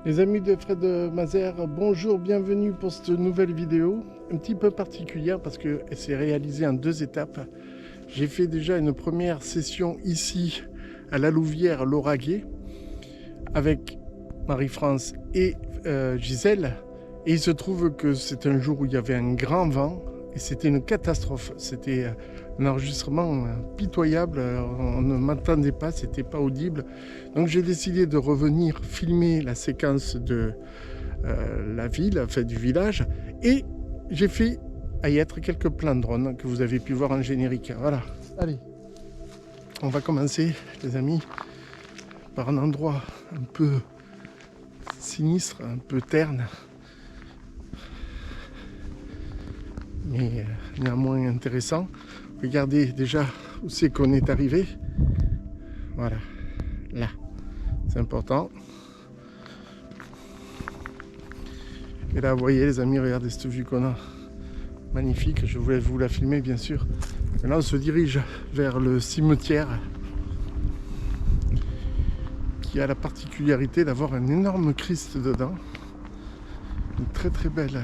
Les amis de Fred Mazère, bonjour, bienvenue pour cette nouvelle vidéo, un petit peu particulière parce que c'est réalisé en deux étapes. J'ai fait déjà une première session ici à la Louvière Lauragais avec Marie-France et Gisèle, et il se trouve que c'est un jour où il y avait un grand vent et c'était une catastrophe. C'était un enregistrement pitoyable, on ne m'entendait pas, c'était pas audible. Donc j'ai décidé de revenir filmer la séquence de la ville, enfin du village, et j'ai fait y être quelques plans de drone que vous avez pu voir en générique. Voilà. Allez, on va commencer, les amis, par un endroit un peu sinistre, un peu terne, mais néanmoins intéressant. Regardez déjà où c'est qu'on est arrivé. Voilà, là, c'est important. Et là, vous voyez les amis, regardez cette vue qu'on a. Magnifique, je voulais vous la filmer bien sûr. Et là, on se dirige vers le cimetière qui a la particularité d'avoir un énorme Christ dedans. Une très belle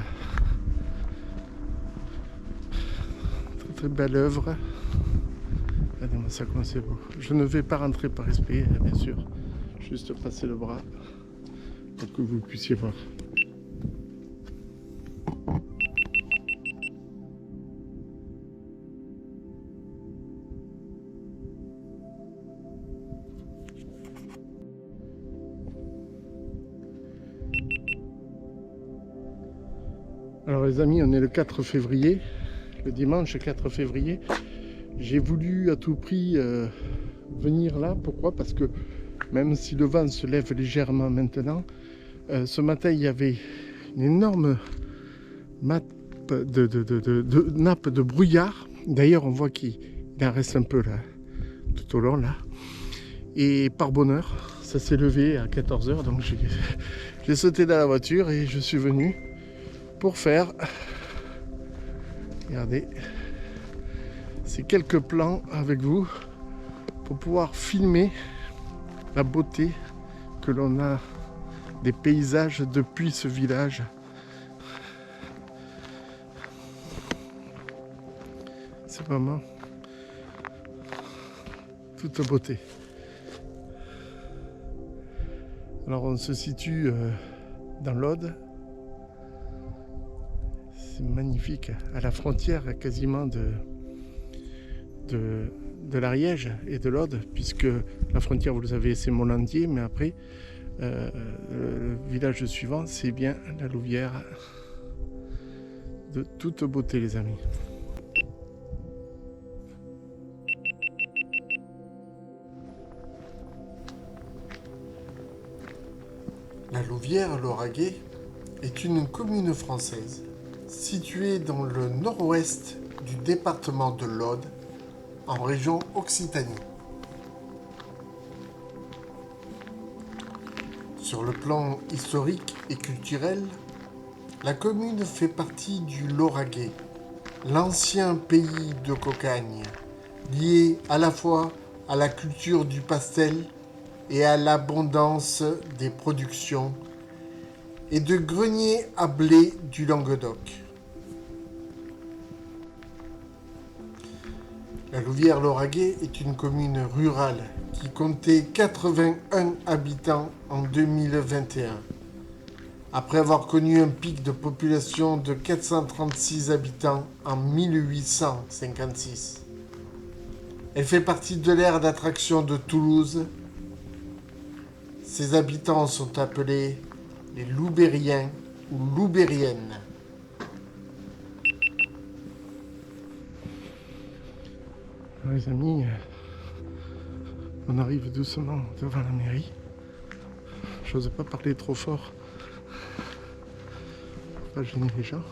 œuvre. Regardez-moi ça, comment c'est beau. Je ne vais pas rentrer par respect, bien sûr. Juste passer le bras pour que vous puissiez voir. Alors les amis, on est le 4 février, le dimanche 4 février. J'ai voulu à tout prix venir là. Pourquoi? Parce que même si le vent se lève légèrement maintenant, ce matin il y avait une énorme nappe de brouillard. D'ailleurs on voit qu'il en reste un peu là, tout au long là. Et par bonheur, ça s'est levé à 14h, donc j'ai sauté dans la voiture et je suis venu pour faire, regardez, ces quelques plans avec vous pour pouvoir filmer la beauté que l'on a des paysages depuis ce village. C'est vraiment toute beauté. Alors on se situe dans l'Aude. C'est magnifique, à la frontière quasiment de l'Ariège et de l'Aude, puisque la frontière, vous le savez, c'est Molandier, mais après, le village suivant, c'est bien la Louvière, de toute beauté, les amis. La Louvière Lauragais est une commune française située dans le nord-ouest du département de l'Aude, en région Occitanie. Sur le plan historique et culturel, la commune fait partie du Lauragais, l'ancien pays de cocagne, lié à la fois à la culture du pastel et à l'abondance des productions et de greniers à blé du Languedoc. La Louvière Lauragais est une commune rurale qui comptait 81 habitants en 2021, après avoir connu un pic de population de 436 habitants en 1856. Elle fait partie de l'aire d'attraction de Toulouse. Ses habitants sont appelés les Loubériens ou Loubériennes. Les amis, on arrive doucement devant la mairie. J'ose pas parler trop fort pour pas gêner les gens.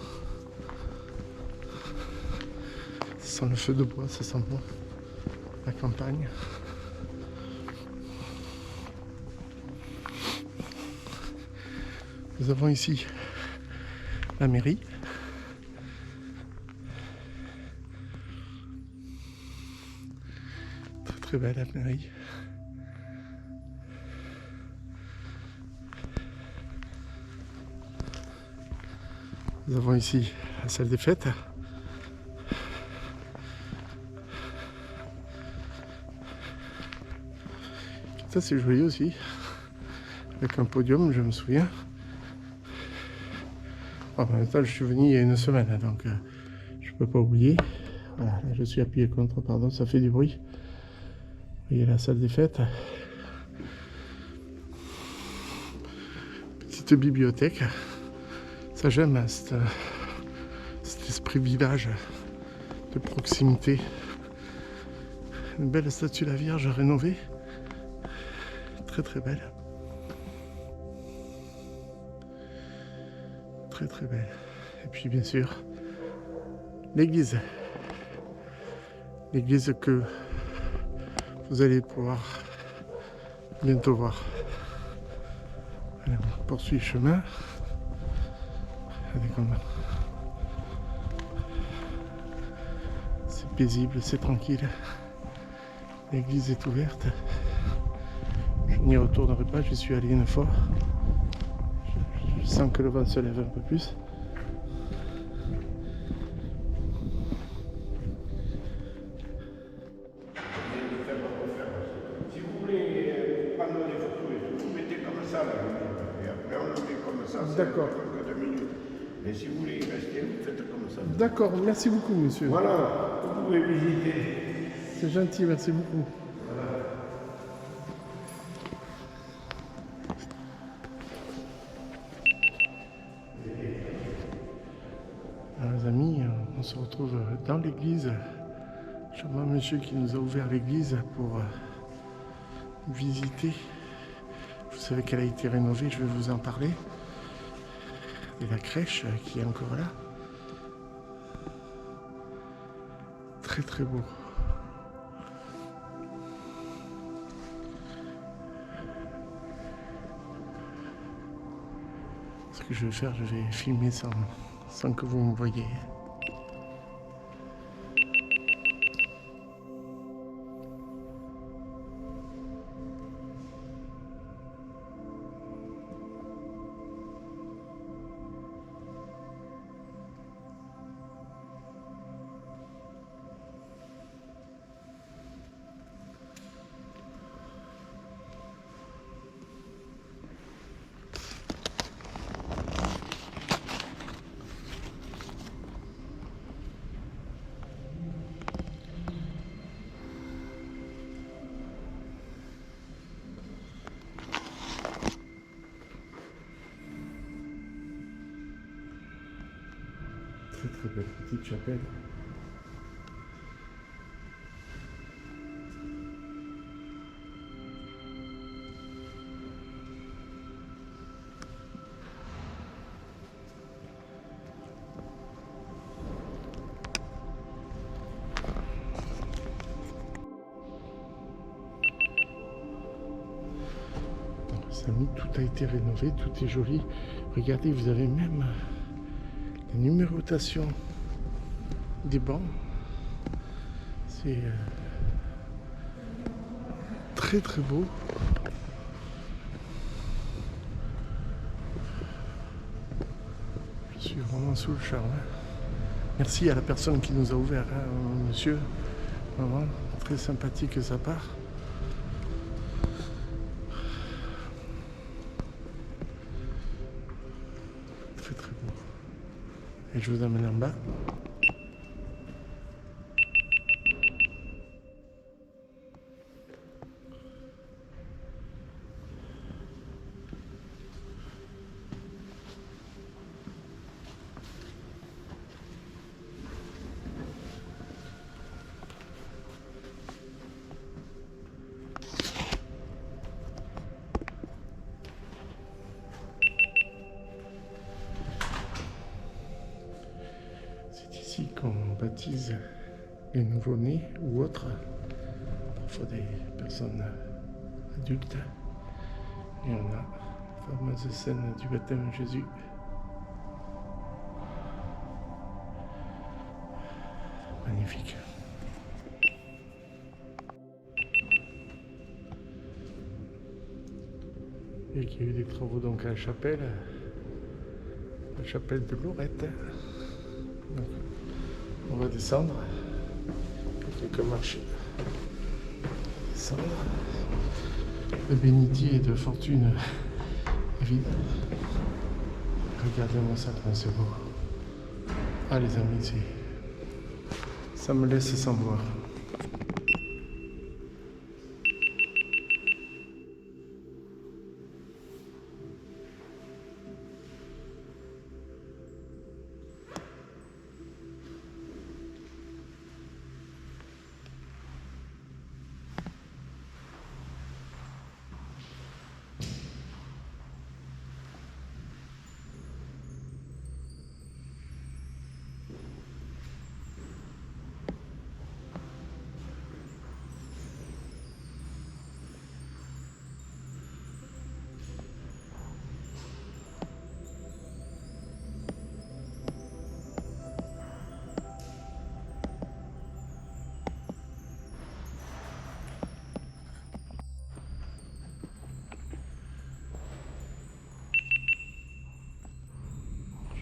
Ça sent le feu de bois, ça sent bon la campagne. Nous avons ici la mairie. Très belle la mairie. Nous avons ici la salle des fêtes. Ça c'est joyeux aussi, avec un podium, je me souviens. En même temps, je suis venu il y a une semaine, donc je peux pas oublier. Voilà, là, je suis appuyé contre, pardon, ça fait du bruit. Vous voyez la salle des fêtes. Petite bibliothèque. Ça j'aime, cet esprit village de proximité. Une belle statue de la Vierge rénovée. Très très belle. Très très belle. Et puis bien sûr, l'église. L'église que vous allez pouvoir bientôt voir. Allez, on poursuit le chemin. C'est paisible, c'est tranquille. L'église est ouverte. Je n'y retournerai pas, j'y suis allé une fois. Je sens que le vent se lève un peu plus. Si vous voulez prendre des photos et tout, vous mettez comme ça là. Et après on le met comme ça, D'accord. que 2 minutes. Mais si vous voulez y rester, vous faites comme ça. D'accord, merci beaucoup monsieur. Voilà, vous pouvez visiter. C'est gentil, merci beaucoup. Alors, les amis, on se retrouve dans l'église. Charmant monsieur qui nous a ouvert l'église pour visiter. Vous savez qu'elle a été rénovée, je vais vous en parler. Et la crèche qui est encore là. Très très beau. Ce que je vais faire, je vais filmer sans que vous me voyez. Très très belle petite chapelle. Les amis, tout a été rénové, tout est joli. Regardez, vous avez même la numérotation des bancs. C'est très très beau. Je suis vraiment sous le charme. Merci à la personne qui nous a ouvert, hein, monsieur. Vraiment très sympathique de sa part. Très très beau. Et je vous amène en bas. Ici qu'on baptise les nouveau-nés ou autres, parfois des personnes adultes. Et on a la fameuse scène du baptême de Jésus. Magnifique. Et qu'il y a eu des travaux donc à la chapelle. La chapelle de Lorette. Donc, on va descendre. Quelques marches. Descendre. Le bénitier de fortune est vide. Regardez-moi ça comme c'est beau. Ah les amis, ça me laisse sans voix.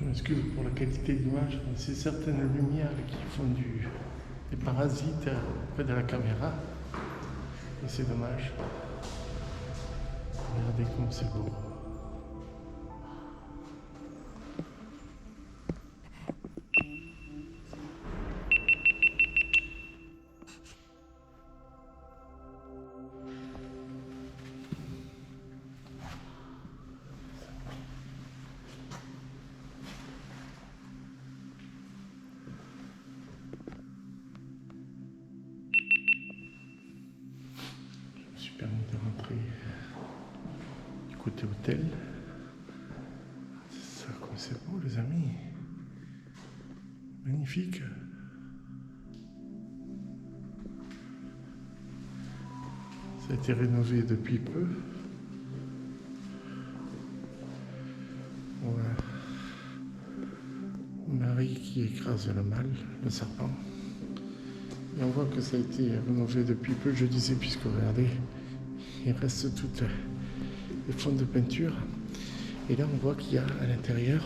Je m'excuse pour la qualité d'image, mais c'est certaines lumières qui font des parasites près de la caméra. Et c'est dommage. Regardez comme c'est beau. Permis de rentrer du côté hôtel. C'est ça comme c'est beau les amis. Magnifique. Ça a été rénové depuis peu. Voilà. Marie qui écrase le mal, le serpent. Et on voit que ça a été rénové depuis peu, je disais, puisque regardez, il reste toutes les fonds de peinture. Et là, on voit qu'il y a à l'intérieur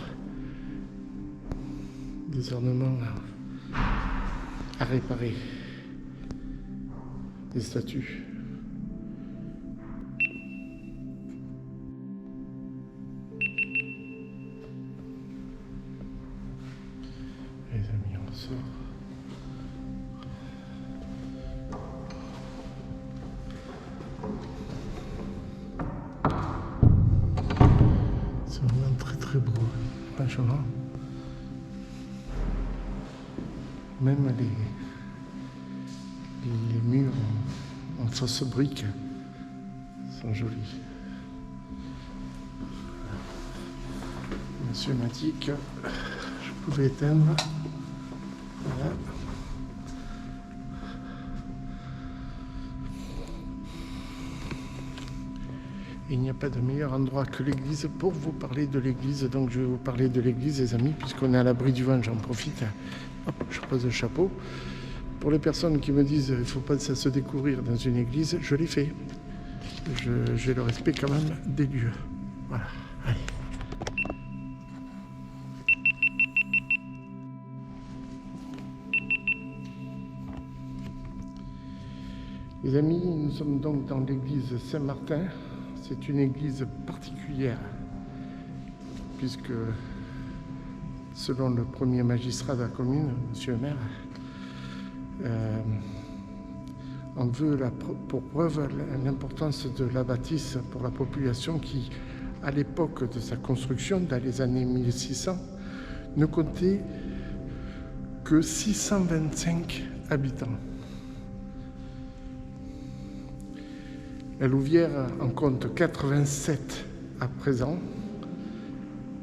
des ornements à réparer, des statues. Les amis, on sort. C'est vraiment très très beau, franchement. Même les murs en fausse brique sont jolis. Monsieur m'a dit que je pouvais éteindre. Voilà. Il n'y a pas de meilleur endroit que l'église pour vous parler de l'église. Donc je vais vous parler de l'église, les amis, puisqu'on est à l'abri du vent, j'en profite. Hop, je pose le chapeau. Pour les personnes qui me disent qu'il ne faut pas se découvrir dans une église, je l'ai fait. J'ai le respect quand même des lieux. Voilà, allez. Les amis, nous sommes donc dans l'église Saint-Martin. C'est une église particulière, puisque selon le premier magistrat de la commune, monsieur le maire, on veut pour preuve l'importance de la bâtisse pour la population qui, à l'époque de sa construction, dans les années 1600, ne comptait que 625 habitants. La Louvière en compte 87 à présent,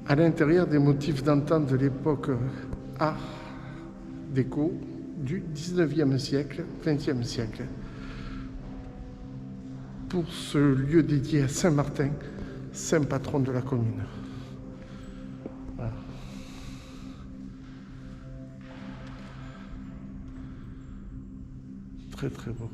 à l'intérieur des motifs d'antan de l'époque art déco du 19e siècle, 20e siècle. Pour ce lieu dédié à Saint-Martin, saint patron de la commune. Voilà. Très très beau.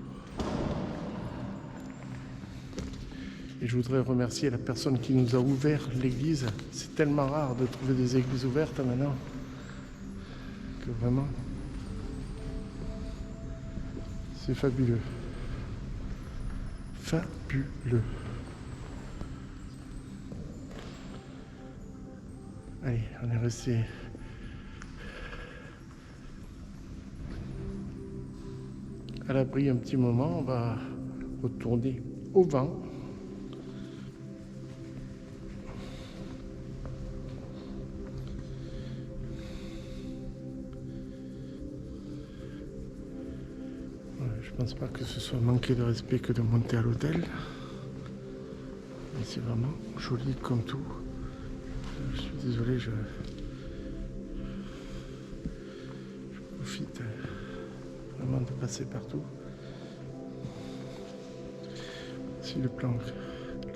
Et je voudrais remercier la personne qui nous a ouvert l'église. C'est tellement rare de trouver des églises ouvertes maintenant que vraiment c'est fabuleux. Fabuleux. Allez, on est resté à l'abri un petit moment. On va retourner au vent. Je pense pas que ce soit manquer de respect que de monter à l'hôtel. Mais c'est vraiment joli comme tout. Je suis désolé, je profite vraiment de passer partout. Ici le plan,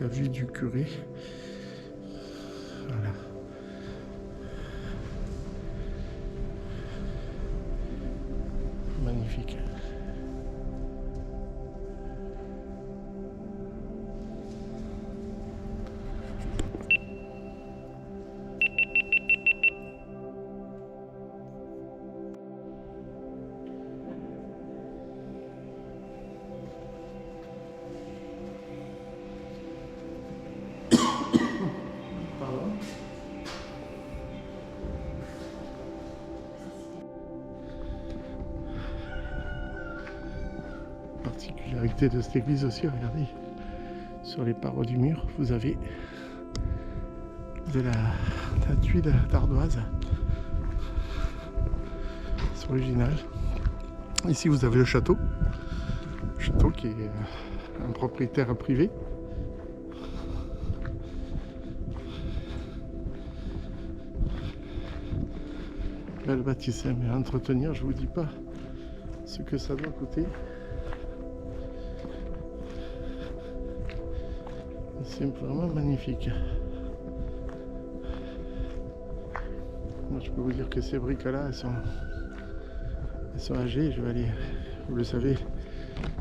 la vue du curé. Voilà. Magnifique. Particularité de cette église aussi, regardez, sur les parois du mur, vous avez de la tuile d'ardoise. C'est original. Ici vous avez le château qui est un propriétaire privé. Là, le baptême à entretenir, je vous dis pas ce que ça doit coûter. C'est vraiment magnifique. Moi, je peux vous dire que ces briques-là, elles sont âgées. Je vais aller, vous le savez,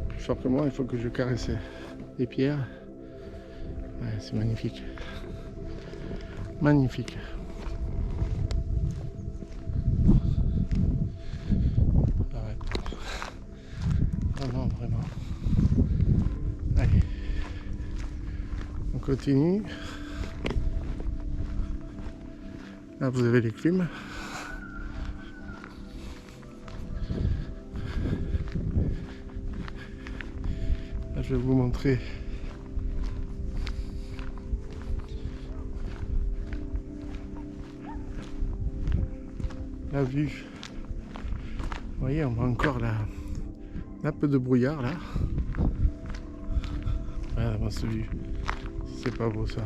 plus fort que moi, il faut que je caresse les pierres. Ouais, c'est magnifique. Magnifique. Ah ouais. Vraiment, vraiment. Allez. On continue. Là, vous avez les clims. Là, je vais vous montrer la vue. Vous voyez, on voit encore la nappe de brouillard là. Voilà, moi, ce vue. C'est pas beau ça.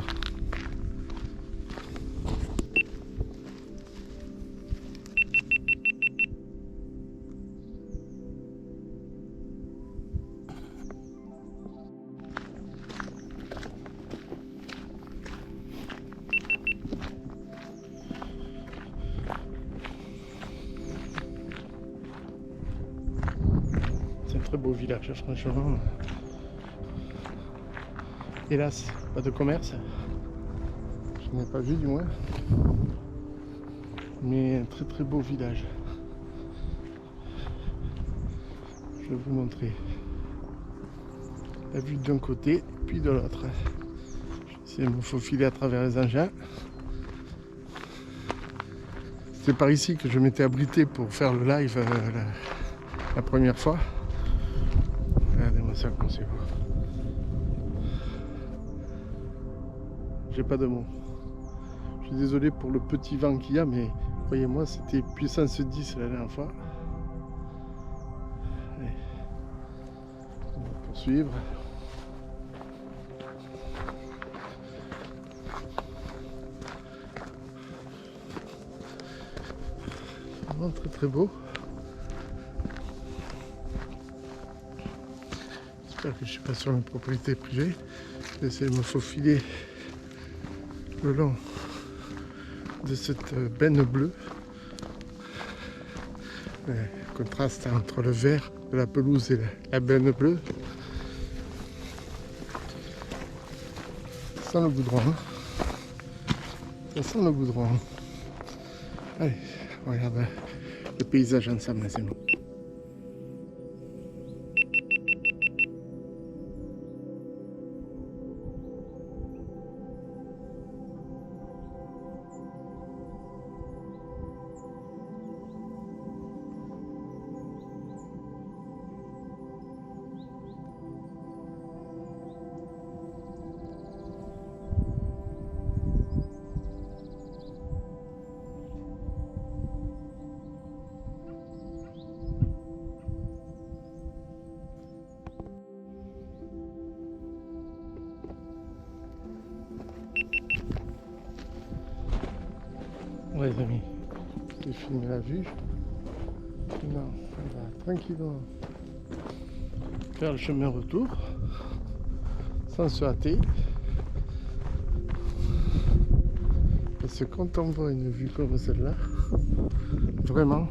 C'est un très beau village, franchement. Hélas, pas de commerce. Je n'ai pas vu du moins. Mais un très très beau village. Je vais vous montrer la vue d'un côté puis de l'autre. C'est me faufiler à travers les engins. C'est par ici que je m'étais abrité pour faire le live la première fois. Regardez-moi ça comme c'est beau. J'ai pas de mots. Je suis désolé pour le petit vent qu'il y a, mais croyez-moi, c'était puissance 10 la dernière fois. Allez. On va poursuivre. Vraiment très très beau. J'espère que je suis pas sur une propriété privée. J'essaie de me faufiler le long de cette benne bleue. Le contraste entre le vert de la pelouse et la benne bleue. sent le goudron. Hein. Ça sent le goudron. Allez, on regarde le paysage ensemble, c'est bon. Ouais les amis, j'ai filmé la vue. Maintenant, on va tranquillement faire le chemin retour sans se hâter. Parce que quand on voit une vue comme celle-là, vraiment,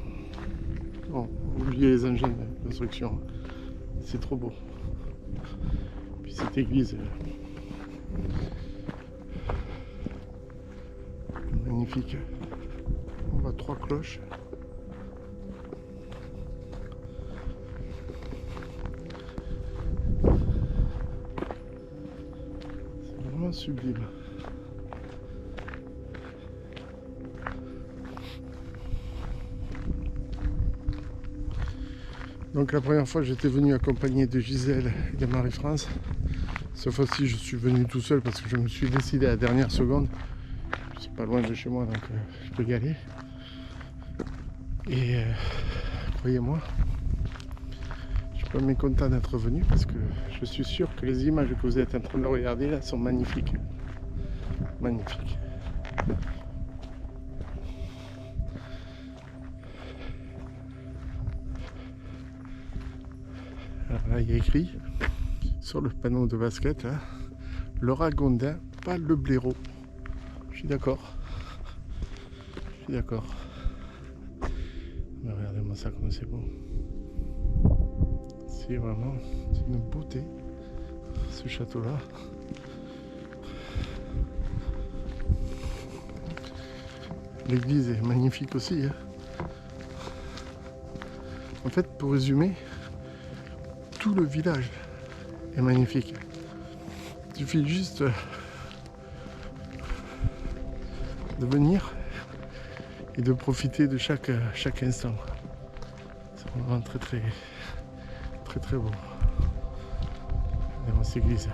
bon, oubliez les engins de construction, c'est trop beau. Puis cette église, magnifique. On voit 3 cloches. C'est vraiment sublime. Donc la première fois j'étais venu accompagné de Gisèle et de Marie-France. Cette fois-ci je suis venu tout seul parce que je me suis décidé à la dernière seconde. C'est pas loin de chez moi donc je peux y aller. Et croyez-moi, je suis pas mécontent d'être venu parce que je suis sûr que les images que vous êtes en train de regarder là sont magnifiques. Magnifiques. Alors là il y a écrit sur le panneau de basket là, le ragondin, pas le blaireau. Je suis d'accord. Je suis d'accord. Mais regardez-moi ça comme c'est beau. C'est vraiment une beauté ce château là. L'église est magnifique aussi. Hein. En fait, pour résumer, tout le village est magnifique. Il suffit juste de venir et de profiter de chaque instant. C'est vraiment très beau. Regardez-moi cette église.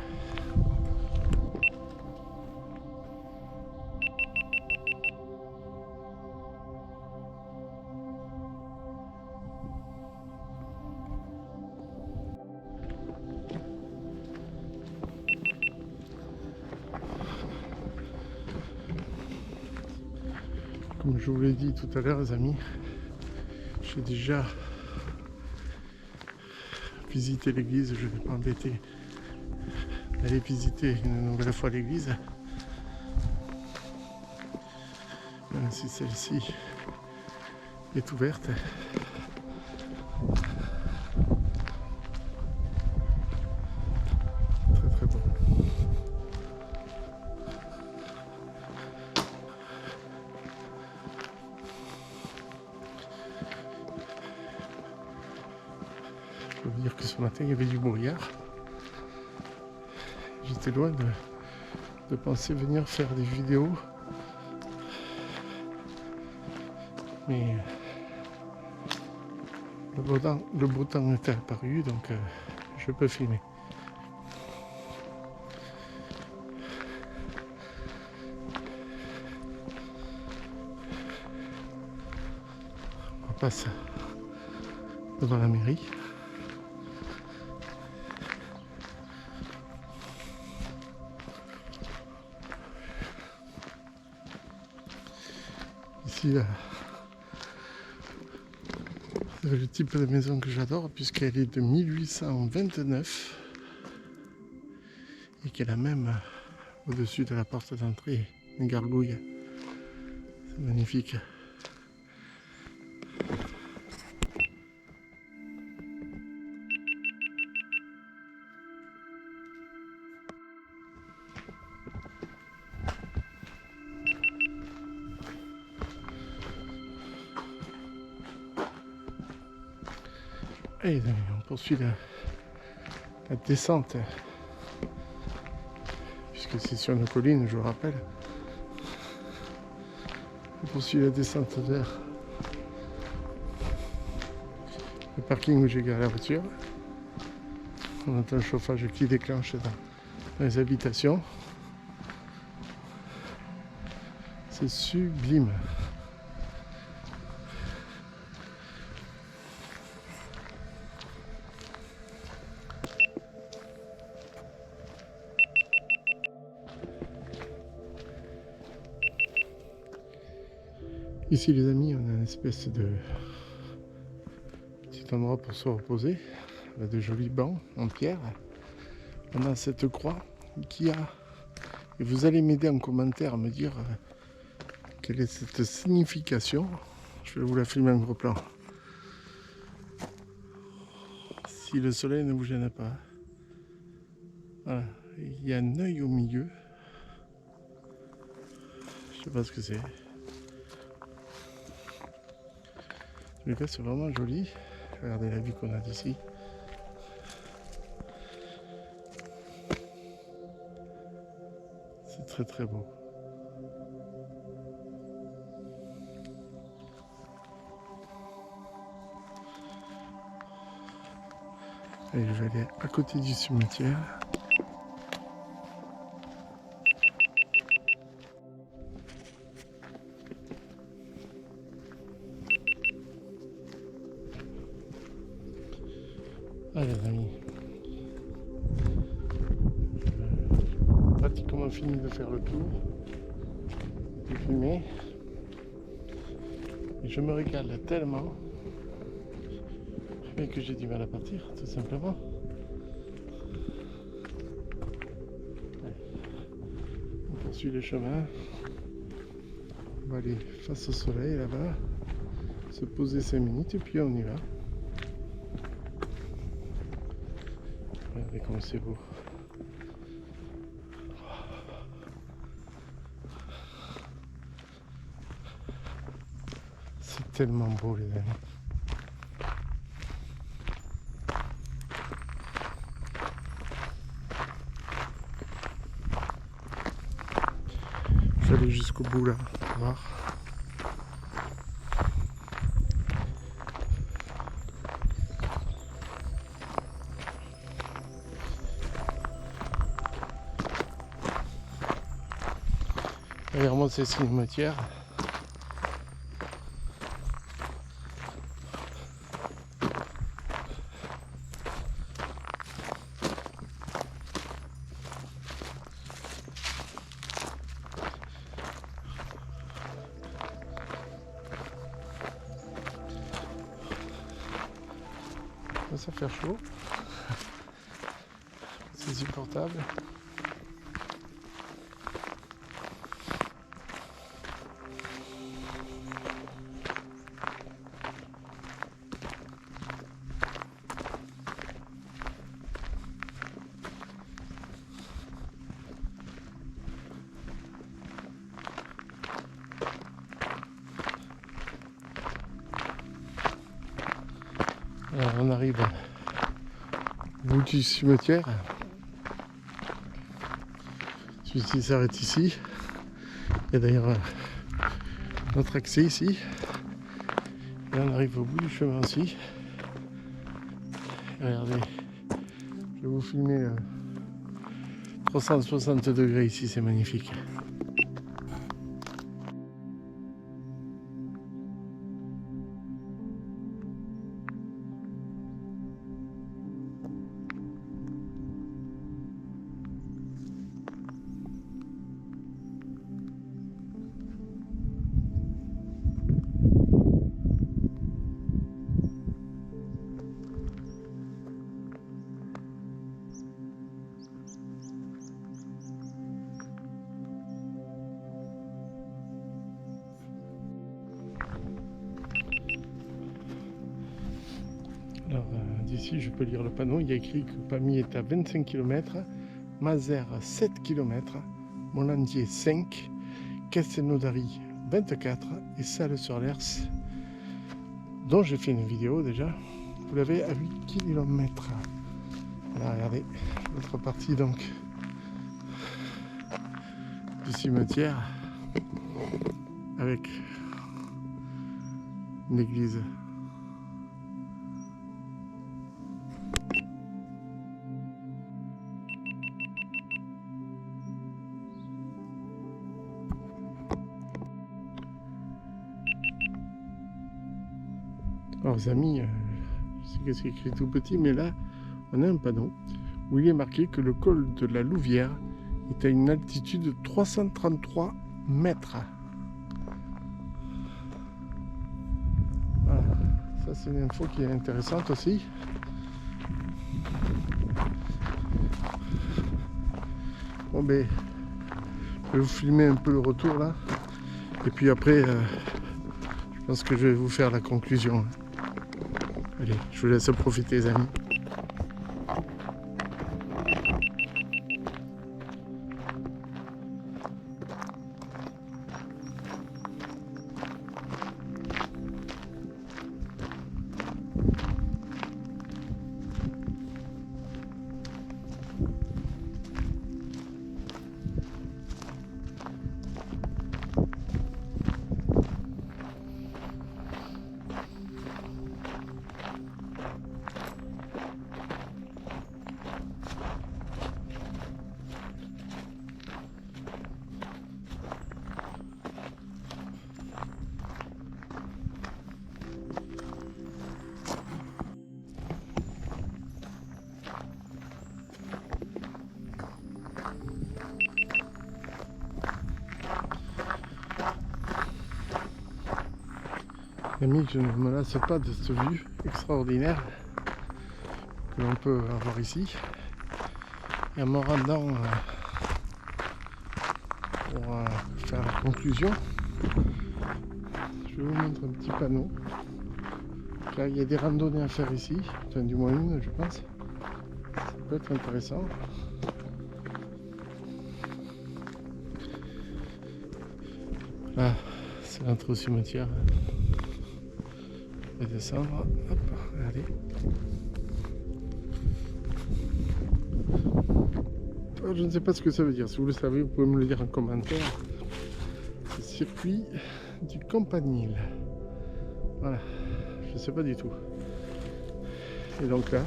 Comme je vous l'ai dit tout à l'heure les amis, j'ai déjà visité l'église, je ne vais pas m'embêter d'aller visiter une nouvelle fois l'église. Même si celle-ci est ouverte. Très beau. Je peux vous dire que ce matin il y avait du brouillard. J'étais loin de penser venir faire des vidéos. Mais le beau temps est apparu, donc je peux filmer. On passe devant la mairie. Ici, là, c'est le type de maison que j'adore puisqu'elle est de 1829 et qu'elle a même au-dessus de la porte d'entrée une gargouille. C'est magnifique. Allez, on poursuit la descente, puisque c'est sur une colline, je vous rappelle. On poursuit la descente vers le parking où j'ai garé la voiture. On entend le chauffage qui déclenche dans les habitations. C'est sublime. Ici les amis, on a une espèce de petit endroit pour se reposer, avec de jolis bancs en pierre. On a cette croix qui a, et vous allez m'aider en commentaire à me dire quelle est cette signification. Je vais vous la filmer en gros plan. Si le soleil ne vous gêne pas. Voilà. Il y a un œil au milieu. Je sais pas ce que c'est. En tout cas, c'est vraiment joli. Regardez la vue qu'on a d'ici. C'est très très beau. Et je vais aller à côté du cimetière. Allez les amis, pratiquement fini de faire le tour, de filmer, et je me régale tellement que j'ai du mal à partir, tout simplement. On poursuit le chemin, on va aller face au soleil là-bas, se poser 5 minutes et puis on y va. Regardez comme c'est beau. C'est tellement beau les amis. Je vais aller jusqu'au bout là, pour voir. Derrière moi c'est le cimetière. Ça fait chaud. C'est supportable. Alors on arrive au bout du cimetière. Celui-ci s'arrête ici. Il y a d'ailleurs notre accès ici. Et on arrive au bout du chemin aussi. Regardez, je vais vous filmer 360 degrés ici, c'est magnifique. Alors d'ici je peux lire le panneau, il y a écrit que Pamiers est à 25 km, Mazères 7 km, Molandier 5, Castelnaudary 24 et Salles-sur-l'Hers, dont j'ai fait une vidéo déjà, vous l'avez à 8 km. Voilà, regardez, l'autre partie donc du cimetière avec l'église. Alors les amis, je sais que c'est écrit tout petit, mais là on a un panneau où il est marqué que le col de la Louvière est à une altitude de 333 mètres. Voilà. Ça c'est une info qui est intéressante aussi. Bon ben, je vais vous filmer un peu le retour là. Et puis après, je pense que je vais vous faire la conclusion. Allez, je vous laisse profiter les amis. Amis, je ne me lasse pas de cette vue extraordinaire que l'on peut avoir ici. Et en me rendant pour faire la conclusion, je vous montre un petit panneau. Car il y a des randonnées à faire ici, enfin du moins une je pense. Ça peut être intéressant. Là, c'est l'entrée au cimetière. Je vais descendre, hop, regardez. Alors, je ne sais pas ce que ça veut dire, si vous le savez, vous pouvez me le dire en commentaire. Le circuit du Campanile. Voilà, je ne sais pas du tout. Et donc là,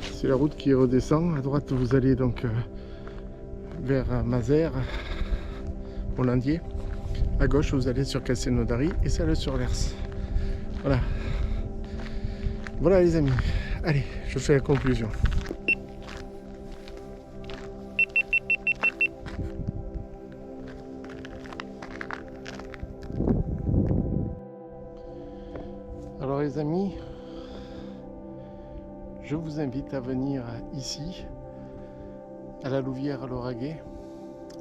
c'est la route qui redescend. À droite, vous allez donc vers Mazères, Hollandier. À gauche, vous allez sur Castelnaudary et celle sur l'Ers. Voilà. Voilà les amis. Allez, je fais la conclusion. Alors les amis, je vous invite à venir ici, à la Louvière à Lauragais,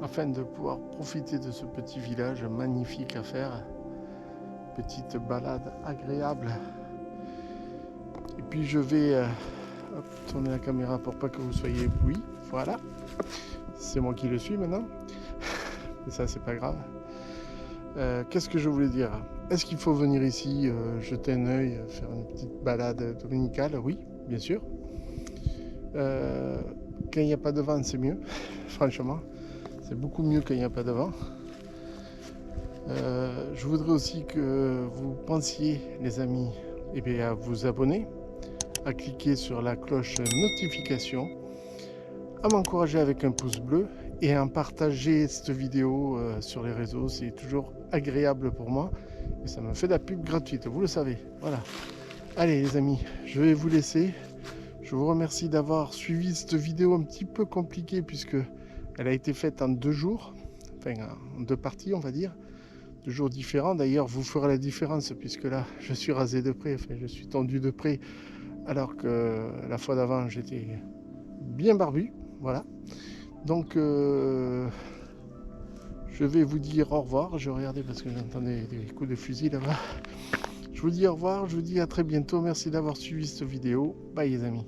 afin de pouvoir profiter de ce petit village magnifique à faire. Petite balade agréable. Et puis je vais tourner la caméra pour pas que vous soyez éblouis. Voilà, c'est moi qui le suis maintenant. Mais ça c'est pas grave. Qu'est-ce que je voulais dire? Est-ce qu'il faut venir ici jeter un œil, faire une petite balade dominicale? Oui, bien sûr. Quand il n'y a pas de vent, c'est mieux. Franchement, c'est beaucoup mieux quand il n'y a pas de vent. Je voudrais aussi que vous pensiez, les amis, à vous abonner, à cliquer sur la cloche notification, à m'encourager avec un pouce bleu et à partager cette vidéo sur les réseaux. C'est toujours agréable pour moi et ça me fait de la pub gratuite, vous le savez. Voilà. Allez les amis, je vais vous laisser. Je vous remercie d'avoir suivi cette vidéo un petit peu compliquée puisque elle a été faite en 2 jours, enfin en 2 parties on va dire. 2 jours différents. D'ailleurs, vous ferez la différence puisque là, je suis rasé de près, enfin, je suis tendu de près, alors que la fois d'avant, j'étais bien barbu. Voilà. Donc, je vais vous dire au revoir. Je regardais parce que j'entendais des coups de fusil là-bas. Je vous dis au revoir. Je vous dis à très bientôt. Merci d'avoir suivi cette vidéo. Bye les amis.